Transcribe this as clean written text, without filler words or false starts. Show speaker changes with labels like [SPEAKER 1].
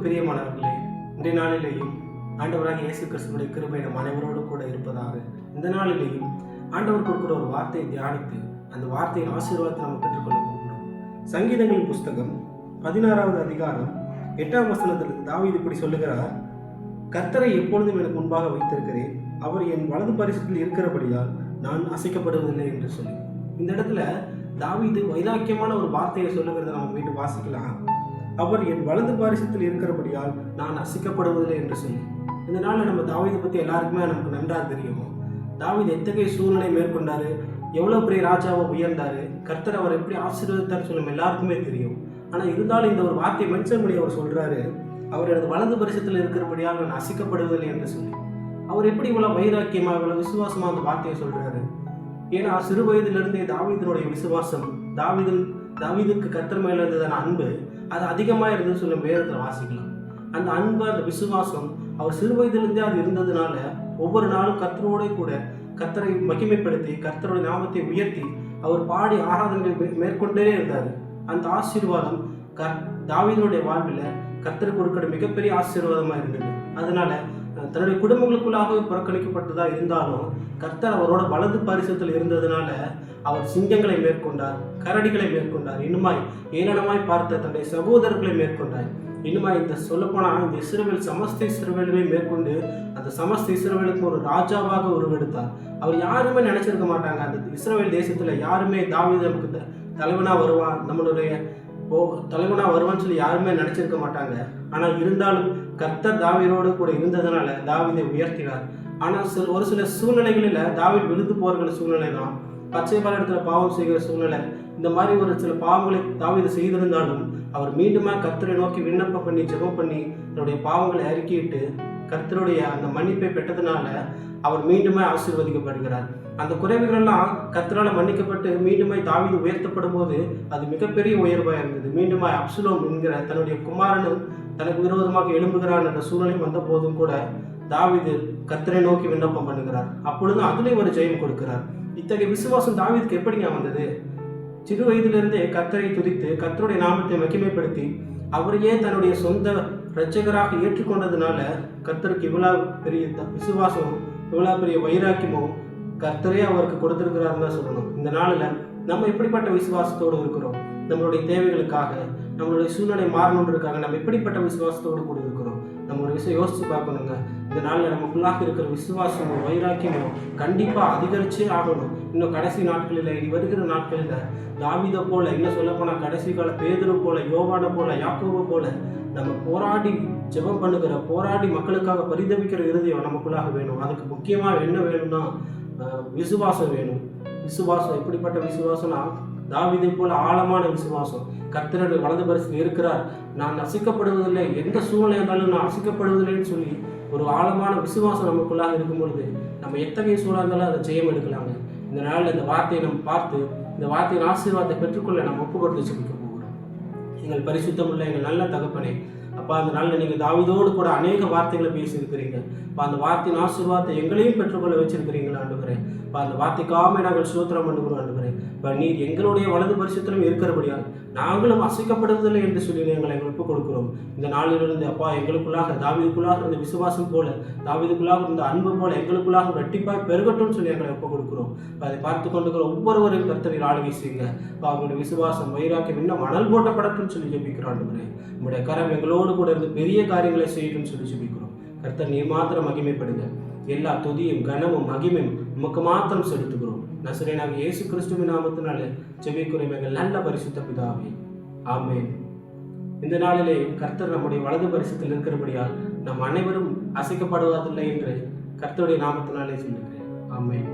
[SPEAKER 1] பிரியமானவர்களே, இன்றைய நாளிலேயும் ஆண்டவராக இயேசு கிறிஸ்துவுடைய கிருபை நம் அனைவரோடு கூட இருப்பதாக. இந்த நாளிலேயும் ஆண்டவர் கொடுக்கிற ஒரு வார்த்தையை தியானித்து அந்த வார்த்தையின் ஆசீர்வாதத்தை நம்ம பெற்றுக்கொள்ள போகிறோம். சங்கீதங்களின் புஸ்தகம் 16வது அதிகாரம் 8ஆம் வசனத்தில் தாவீது இப்படி சொல்லுகிறார்: கர்த்தரை எப்பொழுதும் எனக்கு முன்பாக வைத்திருக்கிறேன், அவர் என் வலது பரிசத்தில் இருக்கிறபடியால் நான் அசைக்கப்படுவதில்லை என்று சொல்லி, இந்த இடத்துல தாவீது வைராக்கியமான ஒரு வார்த்தையை சொல்லுகிறத நம்ம வீட்டு வாசிக்கலாம். அவர் என் வலது பாரிசத்தில் இருக்கிறபடியால் நான் அசைக்கப்படுவதில்லை என்று சொல்லி. இந்த நாளில் நம்ம தாவீதை பற்றி எல்லாருக்குமே நமக்கு நன்றாக தெரியும். தாவீது எத்தகைய சூழ்நிலை மேற்கொண்டாரு, எவ்வளோ பெரிய ராஜாவை உயர்ந்தாரு, கர்த்தர் அவர் எப்படி ஆசீர்வதித்தார் சொல்லி நம்ம எல்லாருக்குமே தெரியும். ஆனால் இருந்தாலும் இந்த ஒரு வார்த்தையை மென்ஷன் பண்ணி அவர் சொல்றாரு, அவர் எனது வலது பரிசத்தில் இருக்கிறபடியால் நான் அசைக்கப்படுவதில்லை என்று சொல்லி. அவர் எப்படி இவ்வளோ வைராக்கியமாக இவ்வளோ விசுவாசமாக அந்த வார்த்தையை சொல்றாரு? ஏன்னா சிறு வயதிலிருந்தே தாவீதினுடைய விசுவாசம், தாவீதுக்கு கர்த்தர் மேல இருந்ததான அன்பு அது அதிகமாக இருந்ததுன்னு சொல்லி வேதத்தில் வாசிக்கலாம். அந்த அன்பு, அந்த விசுவாசம் அவர் சிறு வயதிலிருந்தே அது இருந்ததுனால ஒவ்வொரு நாளும் கர்த்தரோட கூட கர்த்தரை மகிமைப்படுத்தி கர்த்தருடைய நாமத்தை உயர்த்தி அவர் பாடி ஆராதனைகள் மேற்கொண்டே இருந்தார். அந்த ஆசீர்வாதம் தாவீதுடைய வாழ்வில் கர்த்தருக்கு கொடுக்கிற மிகப்பெரிய ஆசீர்வாதமாக இருந்தது. அதனால தன்னுடைய குடும்பங்களுக்குள்ளாக புறக்கணிக்கப்பட்டதா இருந்தாலும் கர்த்தர் அவரோட வலது பரிசத்தில் இருந்ததுனால அவர் சிங்கங்களை மேற்கொண்டார், கரடிகளை மேற்கொண்டார், இன்னுமாய் ஏளனமாய் பார்த்த தன்னுடைய சகோதரர்களை மேற்கொண்டார். இன்னுமாய் இந்த சொல்லப்போனால் இந்த இஸ்ரவேல் சமஸ்த இஸ்ரவேலை மேற்கொண்டு அந்த சமஸ்த இஸ்ரவேலுக்கு ஒரு ராஜாவாக உருவெடுத்தார். அவர் யாருமே நினைச்சிருக்க மாட்டாங்க, அந்த இஸ்ரவேல் தேசத்துல யாருமே தாவீது நமக்கு தலைவனா வருவான், நம்மளுடைய தலைவனா வருவான்னு சொல்லி யாருமே நினைச்சிருக்க மாட்டாங்க. ஆனால் இருந்தாலும் கர்த்தர் தாவீதோடு கூட இருந்ததுனால தாவீதை உயர்த்தினார். ஆனால் ஒரு சில சூழ்நிலைகளில் தாவீது விழுந்து போகிற சூழ்நிலை தான், பச்சை இடத்துல பாவம் செய்கிற சூழ்நிலை, இந்த மாதிரி ஒரு சில பாவங்களை தாவீது செய்திருந்தாலும் அவர் மீண்டுமா கர்த்தரை நோக்கி விண்ணப்பம் பண்ணி ஜெபம் பண்ணி தன்னுடைய பாவங்களை அறிக்கையிட்டு கர்த்தருடைய அந்த மன்னிப்பை பெற்றதுனால அவர் மீண்டுமே ஆசீர்வதிக்கப்படுகிறார். அந்த குறைவுகளெல்லாம் கர்த்தரால் மன்னிக்கப்பட்டு மீண்டுமாய் தாவீது உயர்த்தப்படும் போது அது மிகப்பெரிய உயர்வாக இருந்தது. மீண்டுமாய் அப்சலோம் என்கிற தன்னுடைய குமாரனும் தனக்கு விரோதமாக எழும்புகிறான் என்ற சூழ்நிலை வந்த போதும் கூட தாவீது கர்த்தரை நோக்கி விண்ணப்பம் பண்ணுகிறார். அப்பொழுது அதிலே ஒரு ஜெயம் கொடுக்கிறார். இத்தகைய விசுவாசம் தாவீதுக்கு எப்படிங்க வந்தது? சிறு வயதிலிருந்தே கர்த்தரை துதித்து கர்த்தருடைய நாமத்தை மகிமைப்படுத்தி அவரையே தன்னுடைய சொந்த இரட்சகராக ஏற்றுக்கொண்டதுனால கர்த்தருக்கு இவ்வளவு பெரிய விசுவாசமும் இவ்வளவு பெரிய வைராக்கியமும் கர்த்தரே அவருக்கு கொடுத்திருக்கிறாருன்னு தான் சொல்லணும். இந்த நாளில் நம்ம எப்படிப்பட்ட விசுவாசத்தோடு இருக்கிறோம்? நம்மளுடைய தேவைகளுக்காக, நம்மளுடைய சூழ்நிலை மாறணுன்றதுக்காக நம்ம எப்படிப்பட்ட விசுவாசத்தோடு கூட இருக்கிறோம்? நம்ம ஒரு விஷயம் யோசிச்சு பார்க்கணுங்க. இந்த நாளில் நமக்குள்ளாக இருக்கிற விசுவாசமும் வைராக்கியமும் கண்டிப்பாக அதிகரிச்சே ஆகணும். இன்னும் கடைசி நாட்களில், இனி வருகிற நாட்களில் தாவீதை போல, இன்னும் சொல்லப்போனால் கடைசி கால பேதுரு போல, யோவானை போல, யாக்கோபை போல நம்ம போராடி ஜெபம் பண்ணுகிற, போராடி மக்களுக்காக பரிதவிக்கிற இருதயம் நமக்குள்ளாக வேணும். அதுக்கு முக்கியமாக என்ன வேணும்னா விசுவாசம் வேணும். விசுவாசம் எப்படிப்பட்ட விசுவாசம்னா தாவீதை போல ஆழமான விசுவாசம். கர்த்தருடைய வலது பரிசில் இருக்கிறார், நான் அசைக்கப்படுவதில்லை, எந்த சூழ்நிலை இருந்தாலும் நான் அசைக்கப்படுவதில்லைன்னு சொல்லி ஒரு ஆழமான விசுவாசம் நமக்குள்ளாக இருக்கும் பொழுது நம்ம எத்தகைய சூழலாக இருந்தாலும் அதை ஜெயம் எடுக்கலாங்க. இந்த நாளில் இந்த வார்த்தையை நம்ம பார்த்து இந்த வார்த்தையின் ஆசீர்வாதத்தை பெற்றுக்கொள்ள நம்ம ஒப்பு கொடுத்து ஜெபிக்க போகிறோம். எங்கள் பரிசுத்தமுள்ள எங்கள் நல்ல தகப்பனே, அப்பா அந்த நாளில் நீங்கள் தாவீதோடு கூட அநேக வார்த்தைகளை பேசியிருக்கிறீங்க. அப்போ அந்த வார்த்தையின் ஆசீர்வாதத்தை எங்களையும் பெற்றுக்கொள்ள வச்சிருக்கிறீங்களா ஆண்டவரே? இப்போ அந்த வார்த்தைக்காக நாங்கள் ஸ்தோத்திரம் பண்ணுகிறோம் ஆண்டவரே. இப்போ நீர் எங்களுடைய வலது பரிசுத்திலும் இருக்கிறபடியால் நாங்களும் அசைக்கப்படுவதில்லை என்று சொல்லி எங்களை ஒப்புக் கொடுக்கிறோம். இந்த நாளிலிருந்து அப்பா எங்களுக்குள்ளாக தாவீதுக்குள்ளாக இருந்த விசுவாசம் போல, தாவீதுக்குள்ளாக இருந்த அன்பு போல எங்களுக்குள்ளாக ரெட்டிப்பாய் பெருகட்டும்னு சொல்லி எங்களை ஒப்புக் கொடுக்கிறோம். அதை பார்த்து கொண்டுக்கிற ஒவ்வொருவரையும் கர்த்தரில் ஆளுகை செய்யுங்க. இப்போ அவங்களுடைய விசுவாசம் வைராக்கியம் இன்னும் மணல் போட்டப்படட்டும்னு சொல்லி ஜெபிக்கிறோம் ஆண்டவரே. நம்முடைய கரம் எங்களோடு கூட இருந்து பெரிய காரியங்களை செய்யட்டும்னு சொல்லி ஜெபிக்கிறோம். கர்த்தர் நீர் மாத்திரம் மகிமைப்படுங்க. எல்லா துதியும் கனமும் மகிமையும் நமக்கு மாத்திரம் செலுத்துகிறோம். நசரேயனாகிய இயேசு கிறிஸ்துவின் நாமத்தினாலே ஜெபிக்கிறோம் எங்கள் நல்ல பரிசுத்த பிதாவே, ஆமென். இந்த நாளிலே கர்த்தர் நம்முடைய வலது பரிசுத்தில் இருக்கிறபடியால் நம் அனைவரும் அசைக்கப்படுவதில்லை என்று கர்த்தருடைய நாமத்தினாலே சொல்லுகிறேன். ஆமென்.